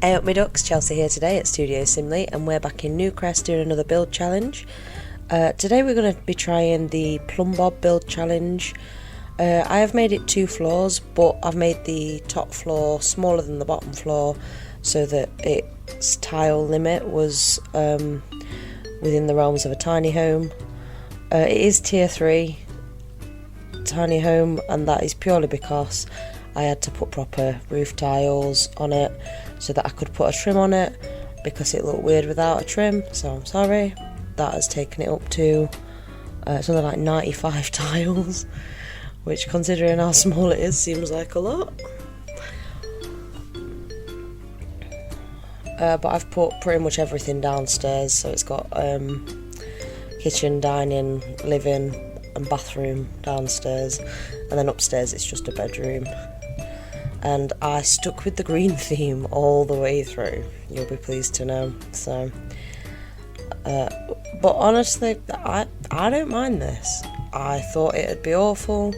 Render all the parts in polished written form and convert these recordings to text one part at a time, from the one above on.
Hey up my ducks, Chelsea here today at Studio Simley, and we're back in Newcrest doing another build challenge. Today we're going to be trying the Plumbob build challenge. I have made it 2 floors, but I've made the top floor smaller than the bottom floor so that its tile limit was within the realms of a tiny home. It is tier 3 tiny home, and that is purely because I had to put proper roof tiles on it so that I could put a trim on it, because it looked weird without a trim, so I'm sorry. That has taken it up to something like 95 tiles, which, considering how small it is, seems like a lot. But I've put pretty much everything downstairs, so it's got kitchen, dining, living and bathroom downstairs, and then upstairs it's just a bedroom. And I stuck with the green theme all the way through, you'll be pleased to know. So, but honestly, I don't mind this. I thought it'd be awful.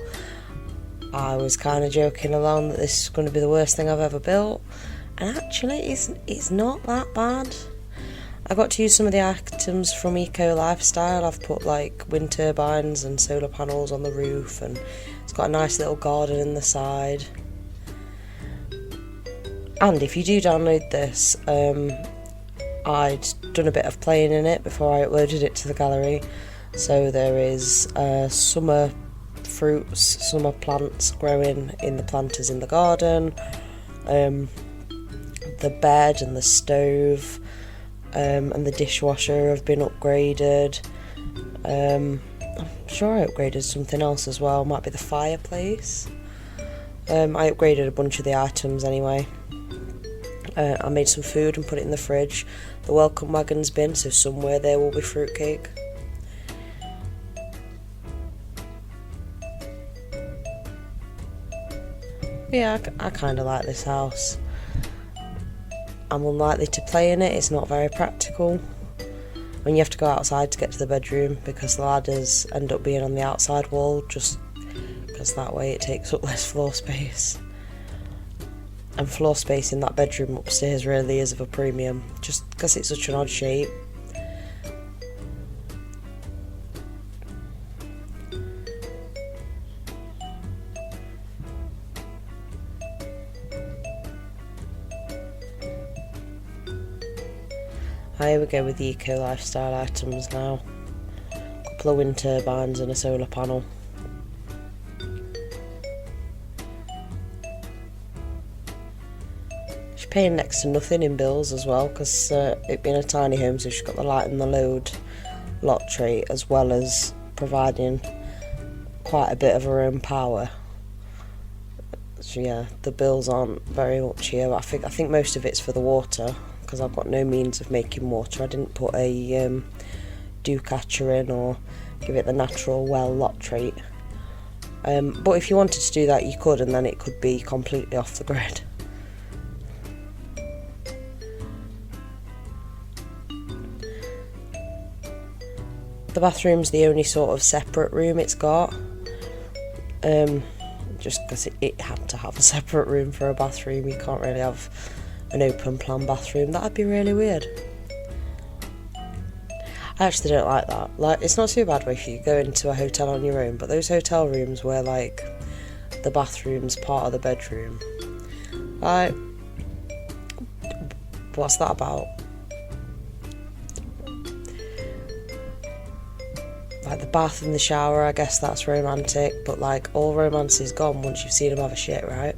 I was kind of joking along that this is going to be the worst thing I've ever built, and actually it's not that bad. I got to use some of the items from Eco Lifestyle. I've put like wind turbines and solar panels on the roof, and it's got a nice little garden in the side. And if you do download this, I'd done a bit of playing in it before I uploaded it to the gallery. So there is summer fruits, summer plants growing in the planters in the garden. The bed and the stove and the dishwasher have been upgraded. I'm sure I upgraded something else as well, might be the fireplace. I upgraded a bunch of the items anyway. I made some food and put it in the fridge. The welcome wagon's bin, so somewhere there will be fruitcake. Yeah, I kind of like this house. I'm unlikely to play in it, it's not very practical. When you have to go outside to get to the bedroom, because the ladders end up being on the outside wall, just because that way it takes up less floor space. And floor space in that bedroom upstairs really is of a premium, just because it's such an odd shape. Here we go with the Eco Lifestyle items now. A couple of wind turbines and a solar panel. She's paying next to nothing in bills as well, because it being a tiny home, so she's got the light and the load lottery, as well as providing quite a bit of her own power. So yeah, the bills aren't very much here. I think most of it's for the water, because I've got no means of making water. I didn't put a dew catcher in or give it the natural well lot treat. But if you wanted to do that, you could, and then it could be completely off the grid. The bathroom's the only sort of separate room it's got, just because it had to have a separate room for a bathroom. You can't really have an open plan bathroom, that'd be really weird. I actually don't like that. Like, it's not too bad if you go into a hotel on your own, but those hotel rooms where like the bathroom's part of the bedroom, like, what's that about? Like the bath and the shower, I guess that's romantic, but like all romance is gone once you've seen them have a shit, right?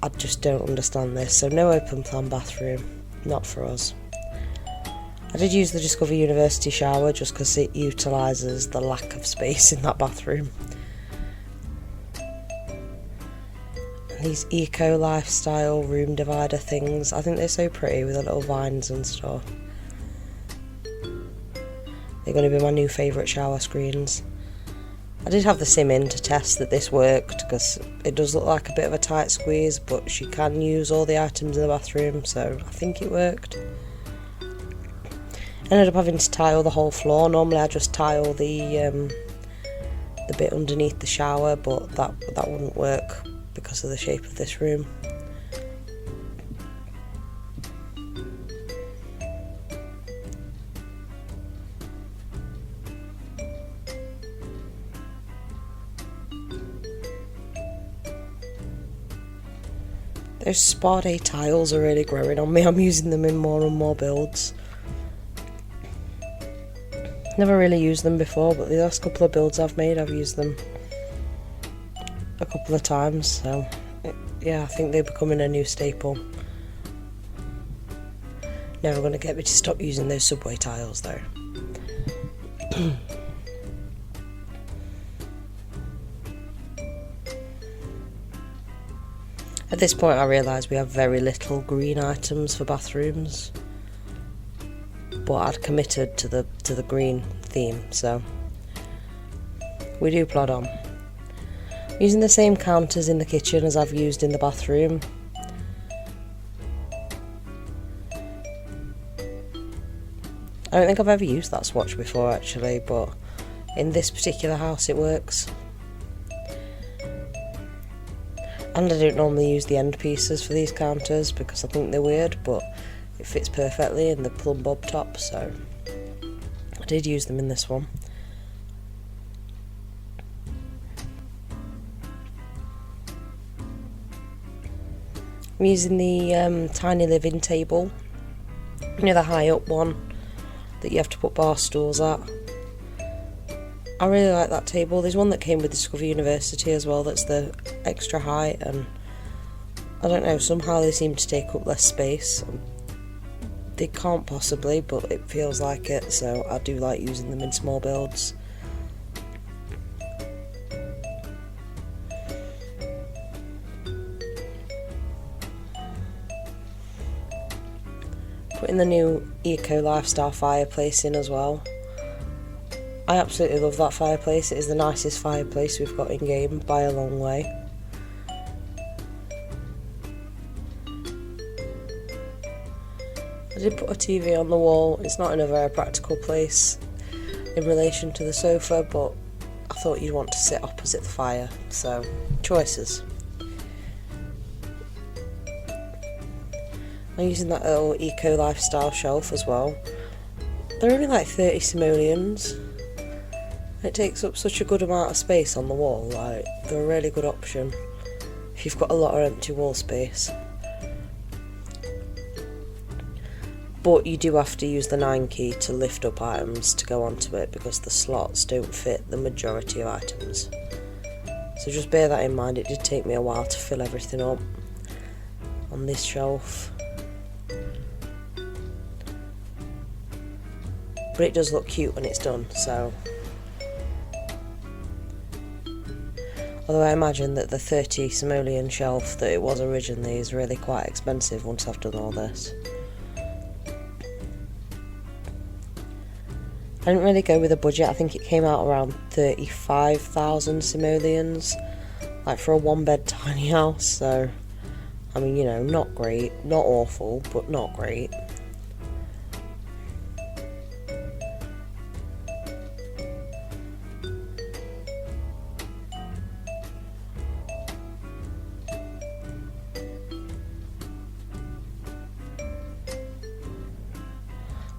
I just don't understand this. So no open plan bathroom, not for us. I did use the Discover University shower just because it utilises the lack of space in that bathroom. And these Eco Lifestyle room divider things, I think they're so pretty with the little vines and stuff. They're going to be my new favourite shower screens. I did have the sim in to test that this worked, because it does look like a bit of a tight squeeze, but she can use all the items in the bathroom, so I think it worked. Ended up having to tile the whole floor. Normally I just tile the bit underneath the shower, but that wouldn't work because of the shape of this room. Those Sparday tiles are really growing on me. I'm using them in more and more builds. Never really used them before, but the last couple of builds I've made, I've used them a couple of times, so yeah, I think they're becoming a new staple. Never going to get me to stop using those subway tiles though. At this point I realise we have very little green items for bathrooms, but I'd committed to the green theme, so we do plod on. Using the same counters in the kitchen as I've used in the bathroom. I don't think I've ever used that swatch before actually, but in this particular house it works. And I don't normally use the end pieces for these counters because I think they're weird, but it fits perfectly in the Plumbob top, so I did use them in this one. I'm using the tiny living table, you know, the high up one that you have to put bar stools at. I really like that table. There's one that came with Discover University as well that's the extra height, and I don't know, somehow they seem to take up less space. They can't possibly, but it feels like it, so I do like using them in small builds. Putting the new Eco Lifestyle fireplace in as well. I absolutely love that fireplace. It is the nicest fireplace we've got in game by a long way. I did put a TV on the wall. It's not in a very practical place in relation to the sofa, but I thought you'd want to sit opposite the fire, so choices. I'm using that little Eco Lifestyle shelf as well. They're only like 30 simoleons. It takes up such a good amount of space on the wall, like they're a really good option if you've got a lot of empty wall space. But you do have to use the 9 key to lift up items to go onto it because the slots don't fit the majority of items. So just bear that in mind. It did take me a while to fill everything up on this shelf. But it does look cute when it's done, so. Although I imagine that the 30 simoleon shelf that it was originally is really quite expensive once I've done all this. I didn't really go with a budget. I think it came out around 35,000 simoleons, like for a one bed tiny house, so I mean, you know, not great, not awful, but not great.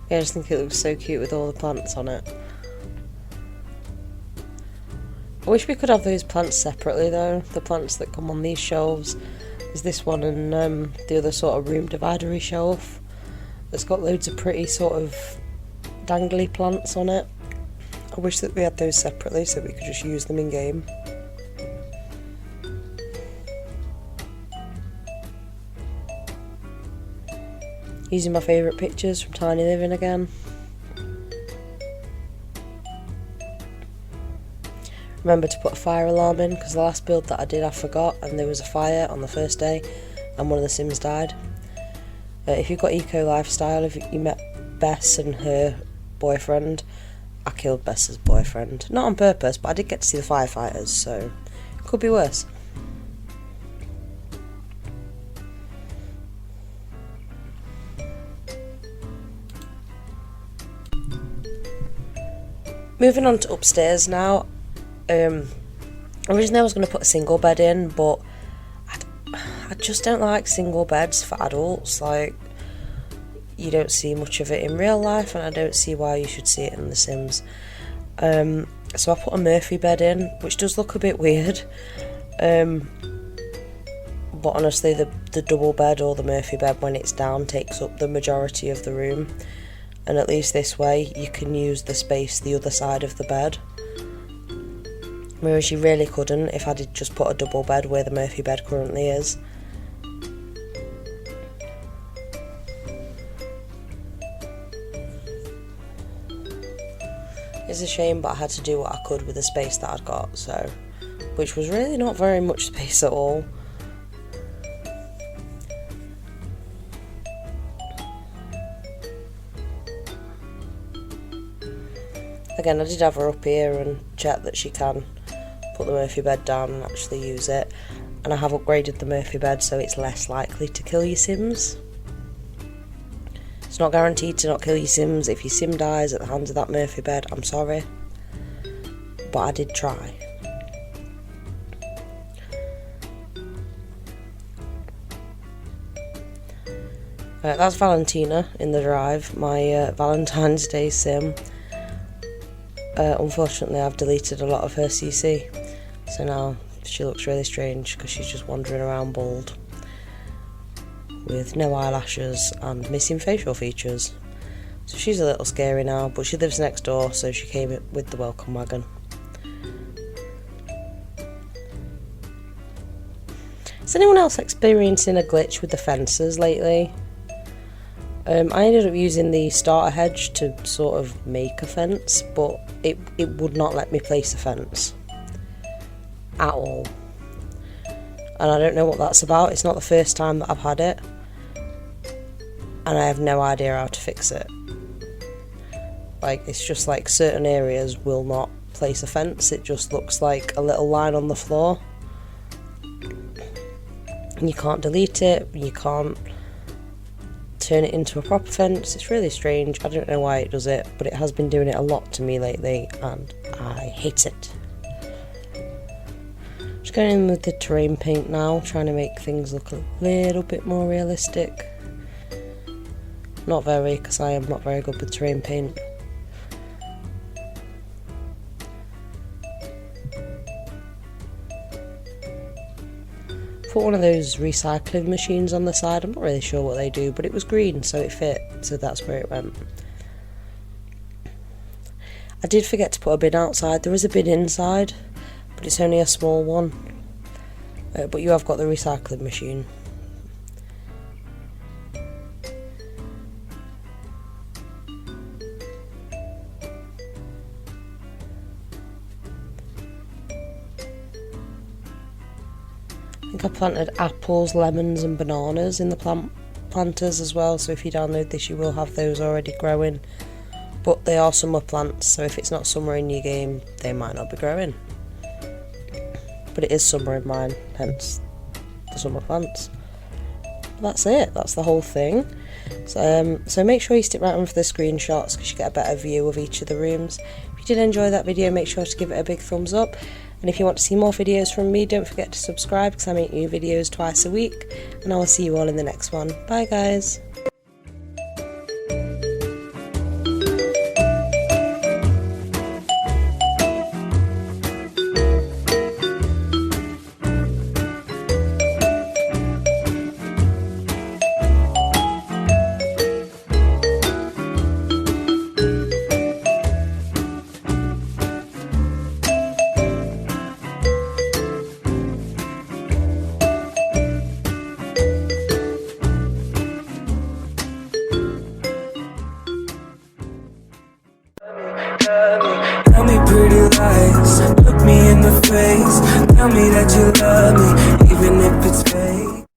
Yeah, I just think it looks so cute with all the plants on it. I wish we could have those plants separately though. The plants that come on these shelves is this one and the other sort of room dividery shelf that's got loads of pretty sort of dangly plants on it. I wish that we had those separately so we could just use them in game. Using my favourite pictures from Tiny Living again. Remember to put a fire alarm in because the last build that I did I forgot and there was a fire on the first day and one of the Sims died. If you've got Eco Lifestyle, if you met Bess and her boyfriend, I killed Bess's boyfriend. Not on purpose, but I did get to see the firefighters, so it could be worse. Moving on to upstairs now. Originally I was going to put a single bed in, but I just don't like single beds for adults. Like, you don't see much of it in real life, and I don't see why you should see it in The Sims. So I put a Murphy bed in, which does look a bit weird. But honestly, the double bed or the Murphy bed, when it's down, takes up the majority of the room. And at least this way, you can use the space the other side of the bed. Whereas you really couldn't if I did just put a double bed where the Murphy bed currently is. It's a shame, but I had to do what I could with the space that I'd got, so, which was really not very much space at all. Again, I did have her up here and check that she can put the Murphy bed down and actually use it. And I have upgraded the Murphy bed so it's less likely to kill your Sims. It's not guaranteed to not kill your Sims. If your Sim dies at the hands of that Murphy bed, I'm sorry. But I did try. That's Valentina in the drive, my Valentine's Day Sim. Unfortunately, I've deleted a lot of her CC, so now she looks really strange because she's just wandering around bald with no eyelashes and missing facial features. So she's a little scary now, but she lives next door, so she came with the welcome wagon. Is anyone else experiencing a glitch with the fences lately? I ended up using the starter hedge to sort of make a fence, but it would not let me place a fence at all. And I don't know what that's about. It's not the first time that I've had it, and I have no idea how to fix it. Like, it's just like certain areas will not place a fence. It just looks like a little line on the floor, and you can't delete it, you can't turn it into a proper fence. It's really strange. I don't know why it does it, but it has been doing it a lot to me lately, and I hate it. Just going in with the terrain paint now, trying to make things look a little bit more realistic. Not very, because I am not very good with terrain paint. Put one of those recycling machines on the side. I'm not really sure what they do, but it was green, so it fit, so that's where it went. I did forget to put a bin outside. There is a bin inside, but it's only a small one. But you have got the recycling machine. I think I planted apples, lemons and bananas in the planters as well, so if you download this you will have those already growing. But they are summer plants, so if it's not summer in your game, they might not be growing. But it is summer in mine, hence the summer plants. But that's it, that's the whole thing. So make sure you stick right on for the screenshots because you get a better view of each of the rooms. If you did enjoy that video, make sure to give it a big thumbs up. And if you want to see more videos from me, don't forget to subscribe because I make new videos twice a week. And I will see you all in the next one. Bye guys.